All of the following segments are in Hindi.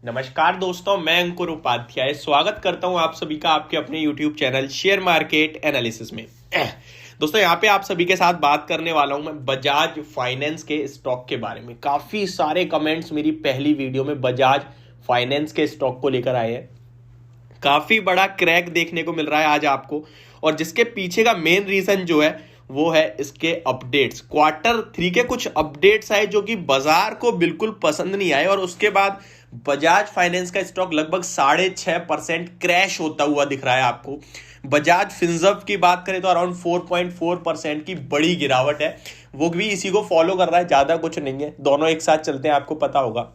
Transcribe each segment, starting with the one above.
नमस्कार दोस्तों, मैं अंकुर उपाध्याय स्वागत करता हूं आप सभी का आपके अपने YouTube channel share market analysis में। दोस्तों, यहां पे आप सभी के साथ बात करने वाला हूं मैं बजाज फाइनेंस के स्टॉक के बारे में। काफी सारे कमेंट्स मेरी पहली वीडियो में बजाज फाइनेंस के स्टॉक को लेकर आए हैं। काफी बड़ा क्रैक देखने को मिल रहा है आज आपको, और जिसके पीछे का मेन रीजन जो है वो है इसके अपडेट्स। क्वार्टर 3 के कुछ अपडेट्स आए जो कि बाजार को बिल्कुल पसंद नहीं आए, और उसके बाद बजाज फाइनेंस का स्टॉक लगभग 6.5% क्रैश होता हुआ दिख रहा है आपको। बजाज फिनसर्व की बात करें तो अराउंड 4.4% की बड़ी गिरावट है, वो भी इसी को फॉलो कर रहा है, ज्यादा कुछ नहीं है, दोनों एक साथ चलते हैं, आपको पता होगा।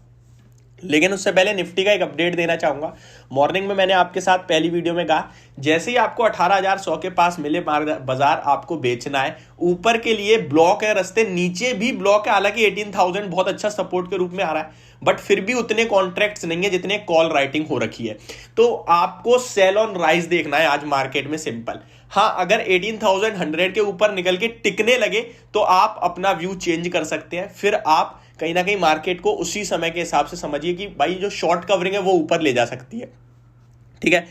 लेकिन उससे पहले निफ्टी का एक अपडेट देना चाहूंगा। मॉर्निंग में मैंने आपके साथ पहली वीडियो में कहा, जैसे ही आपको 18,100 के पास मिले बाजार आपको बेचना है। ऊपर के लिए ब्लॉक है रास्ते, नीचे भी ब्लॉक है, हालांकि 18,000 बहुत अच्छा सपोर्ट के रूप में आ रहा है, बट फिर भी उतने कॉन्ट्रैक्ट्स नहीं है जितने कॉल राइटिंग हो रखी है। तो आपको सेल ऑन राइज देखना है आज मार्केट में, सिंपल। हाँ, अगर 18,100 के ऊपर निकल के टिकने लगे तो आप अपना व्यू चेंज कर सकते हैं। फिर आप कहीं ना कहीं मार्केट को उसी समय के हिसाब से समझिए कि भाई जो शॉर्ट कवरिंग है वो ऊपर ले जा सकती है, ठीक है।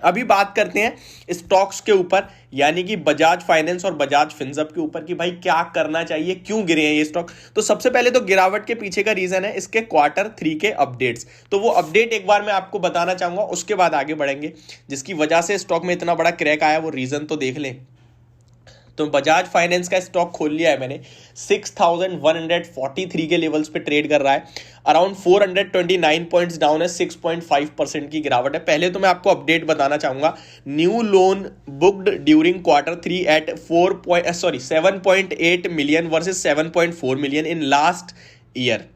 अभी बात करते हैं स्टॉक्स के ऊपर, यानी कि बजाज फाइनेंस और बजाज फिनसर्व के ऊपर कि भाई क्या करना चाहिए, क्यों गिरे हैं ये स्टॉक। तो सबसे पहले तो गिरावट के पीछे का रीजन है इसके क्वार्टर 3 के अपडेट्स। तो वो अपडेट एक बार मैं आपको बताना चाहूंगा, उसके बाद आगे बढ़ेंगे। जिसकी वजह से स्टॉक में इतना बड़ा क्रैक आया वो रीजन तो देख लें। तो बजाज फाइनेंस का स्टॉक खोल लिया है मैंने, 6,143 के लेवल्स पे ट्रेड कर रहा है, अराउंड 429 पॉइंट्स डाउन है, 6.5% की गिरावट है। पहले तो मैं आपको अपडेट बताना चाहूंगा, new loan booked during quarter 3 at 7.8 million versus 7.4 million in last year.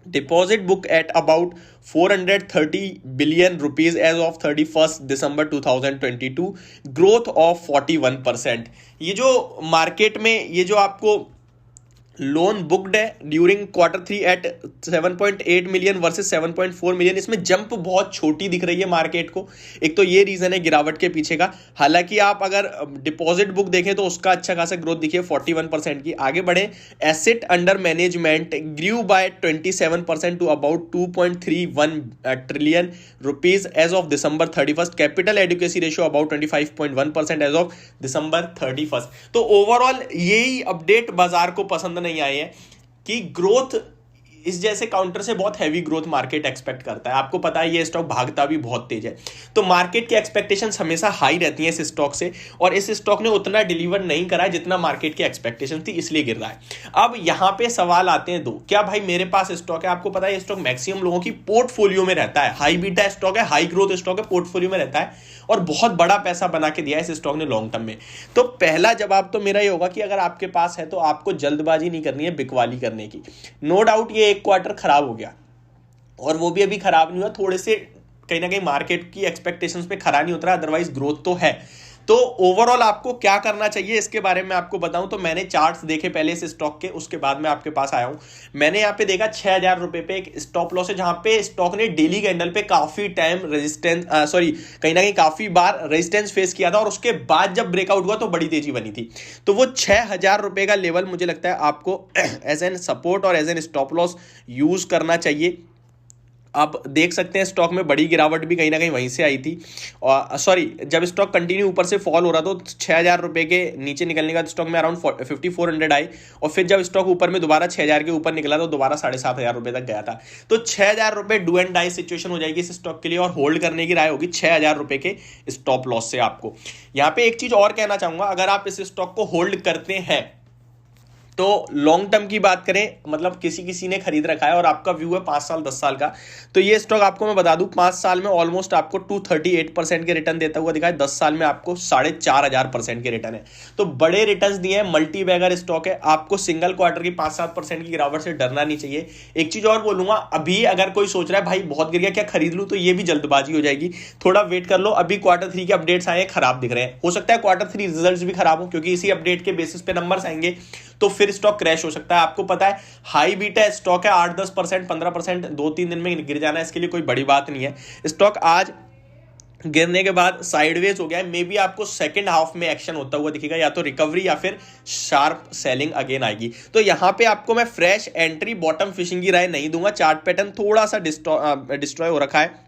Deposit book at about 430 billion rupees as of 31st December 2022, growth of 41%। ये जो मार्केट में ये जो आपको लोन बुक्ड है during quarter 3 at 7.8 million versus 7.4 million, इसमें जंप बहुत छोटी दिख रही है मार्केट को। एक तो ये रीजन है गिरावट के पीछे का। हालांकि आप अगर डिपॉजिट बुक देखें तो उसका अच्छा खासा ग्रोथ दिखिए 41% की। आगे बढ़े, asset under management grew by 27% to about 2.31 trillion rupees as of December 31st। Capital adequacy ratio about 25.1% as of December 31st। तो ओवरऑल यही अपडेट बाजार को पसंद नहीं आए हैं कि ग्रोथ इस जैसे काउंटर से बहुत हैवी ग्रोथ मार्केट एक्सपेक्ट करता है। आपको पता है ये स्टॉक भागता भी बहुत तेज है, तो मार्केट की एक्सपेक्टेशंस हमेशा हाई रहती हैं इस स्टॉक से, और इस स्टॉक ने उतना डिलीवर नहीं करा है जितना मार्केट की एक्सपेक्टेशन थी, इसलिए गिर रहा है। अब यहां पे सवाल आते हैं दो, क्या भाई मेरे पास स्टॉक है, आपको पता है ये स्टॉक मैक्सिमम लोगों की पोर्टफोलियो में रहता है, हाई बीटा स्टॉक है, हाई ग्रोथ स्टॉक है, पोर्टफोलियो में रहता है, और बहुत बड़ा पैसा बना के दिया है इस स्टॉक ने लॉन्ग टर्म में। तो पहला जवाब तो मेरा ये होगा कि अगर आपके पास है तो आपको जल्दबाजी नहीं करनी है बिकवाली करने की। नो डाउट ये एक क्वार्टर खराब हो गया, और वो भी अभी खराब नहीं हुआ, थोड़े से कहीं ना कहीं मार्केट की एक्सपेक्टेशंस पे खरा नहीं उतरा, अदरवाइज ग्रोथ तो है। तो ओवरऑल आपको क्या करना चाहिए इसके बारे में आपको बताऊं तो मैंने चार्ट्स देखे पहले इस स्टॉक के, उसके बाद मैं आपके पास आया हूं। मैंने यहां पे देखा 6,000 रुपए पे एक स्टॉप लॉस है, जहां पे स्टॉक ने डेली कैंडल पे काफी टाइम रेजिस्टेंस कहीं ना कहीं काफी बार रेजिस्टेंस फेस किया था, और उसके बाद जब ब्रेकआउट हुआ तो बड़ी तेजी बनी थी। तो वो 6,000 रुपए का लेवल मुझे लगता है आपको एज एन सपोर्ट और as an stop loss use करना चाहिए। आप देख सकते हैं स्टॉक में बड़ी गिरावट भी कहीं ना कहीं वहीं से आई थी, और जब स्टॉक कंटिन्यू ऊपर से फॉल हो रहा तो 6,000 रुपए के नीचे निकलने का स्टॉक में अराउंड 5,400 आई, और फिर जब स्टॉक ऊपर में दोबारा 6,000 के ऊपर निकला तो दोबारा 7,500 रुपए तक गया था। तो 6,000 रुपए डू एंड डाई सिचुएशन हो जाएगी इस स्टॉक के लिए, और होल्ड करने की राय होगी 6,000 रुपए के स्टॉप लॉस से। आपको यहाँ पे एक चीज और कहना चाहूंगा, अगर आप इस स्टॉक को होल्ड करते हैं तो लॉन्ग टर्म की बात करें, मतलब किसी ने खरीद रखा है और आपका व्यू है 5 साल 10 साल का, तो ये स्टॉक आपको मैं बता दूं 5 साल में ऑलमोस्ट आपको 238% के रिटर्न देता हुआ दिखा है, 10 साल में आपको 4,500% के रिटर्न है। तो बड़े रिटर्न दिए हैं, मल्टी बैगर स्टॉक है। आपको सिंगल क्वार्टर की 5-7% की गिरावट से डरना नहीं चाहिए। एक चीज और बोलूंगा, अभी अगर कोई सोच रहा है भाई बहुत गिर गया क्या खरीद लूं, तो ये भी जल्दबाजी हो जाएगी, थोड़ा वेट कर लो। अभी क्वार्टर 3 के अपडेट्स आए खराब दिख रहे हैं, हो सकता है क्वार्टर 3 रिजल्ट्स भी खराब हो, क्योंकि इसी अपडेट के बेसिस पे नंबर्स आएंगे, तो फिर स्टॉक क्रैश हो सकता है। आपको पता है हाई बीटा स्टॉक है, 8-10% 15% 2-3 दिन में गिर जाना है, इसके लिए कोई बड़ी बात नहीं है। स्टॉक आज गिरने के बाद साइडवेज हो गया है, मे बी आपको सेकंड हाफ में एक्शन होता हुआ दिखेगा, या तो रिकवरी या फिर शार्प सेलिंग अगेन आएगी। तो यहां पे आपको मैं फ्रेश एंट्री बॉटम फिशिंग की राय नहीं दूंगा। चार्ट पैटर्न थोड़ा सा डिस्ट्रॉय हो रखा है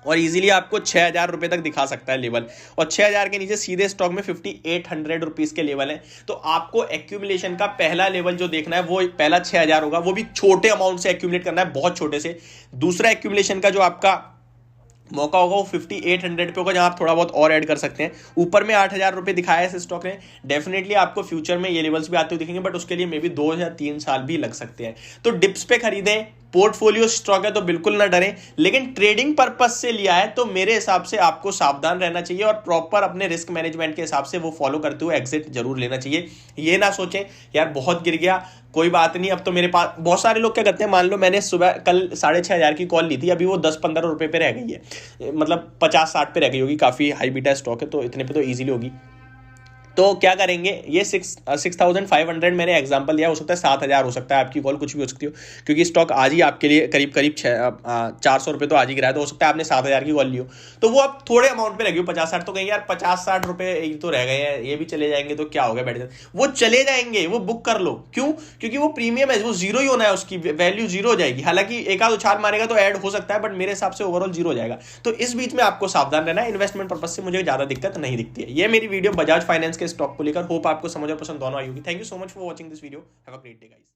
और इजीली आपको 6,000 रुपए तक दिखा सकता है लेवल, और 6,000 के नीचे सीधे स्टॉक में 5,800 रुपीज के लेवल है। तो आपको एक्यूमुलेशन का पहला लेवल जो देखना है वो पहला 6,000 होगा, वो भी छोटे अमाउंट से एक्यूमुलेट करना है, बहुत छोटे से। दूसरा एक्यूमुलेशन का जो आपका मौका होगा वो 5,800 पे होगा, जहां आप थोड़ा बहुत और ऐड कर सकते हैं। ऊपर में 8,000 रुपए दिखाया है इस स्टॉक ने, डेफिनेटली आपको फ्यूचर में ये लेवल्स भी आते हुए दिखेंगे, बट उसके लिए मे बी 2 या 3 साल भी लग सकते हैं। तो डिप्स पे खरीदें, पोर्टफोलियो स्टॉक है तो बिल्कुल ना डरें, लेकिन ट्रेडिंग पर्पज से लिया है तो मेरे हिसाब से आपको सावधान रहना चाहिए और प्रॉपर अपने रिस्क मैनेजमेंट के हिसाब से वो फॉलो करते हुए एग्जिट जरूर लेना चाहिए। ये ना सोचें यार बहुत गिर गया, कोई बात नहीं, अब तो मेरे पास। बहुत सारे लोग क्या करते हैं, मान लो मैंने सुबह कल 6,500 की कॉल ली थी, अभी वो 10-15 रुपए पे रह गई है, मतलब 50-60 पे रह गई होगी, काफी हाई बीटा स्टॉक है तो इतने पे तो इजीली होगी। तो क्या करेंगे, ये 6,500 मैंने एग्जांपल दिया, हो सकता है 7,000 हो सकता है, आपकी कॉल कुछ भी हो सकती हो, क्योंकि स्टॉक आज ही आपके लिए करीब करीब 400 रुपए तो आज ही गिरा है, तो हो सकता है आपने 7,000 की कॉल ली हो, तो वो अब थोड़े अमाउंट पे लगी हो 50-60, तो कहीं यार 50-60 रुपए तो रह गए हैं, ये भी चले जाएंगे तो क्या हो गया, बैठ जाए, वो चले जाएंगे, वो बुक कर लो। क्यों? क्योंकि वो प्रीमियम है, वो जीरो ही होना है, उसकी वैल्यू जीरो हो जाएगी। हालांकि एक आध उछाल मारेगा तो ऐड हो सकता है, बट मेरे हिसाब से ओवरऑल जीरो हो जाएगा। तो इस बीच में आपको सावधान रहना है। इन्वेस्टमेंट पर्पज से मुझे ज्यादा दिक्कत नहीं दिखती है। ये मेरी वीडियो बजाज फाइनेंस के स्टॉक को लेकर, होप आपको समझ और पसंद दोनों आई होगी। Thank you so much for watching this video. Have a great day guys.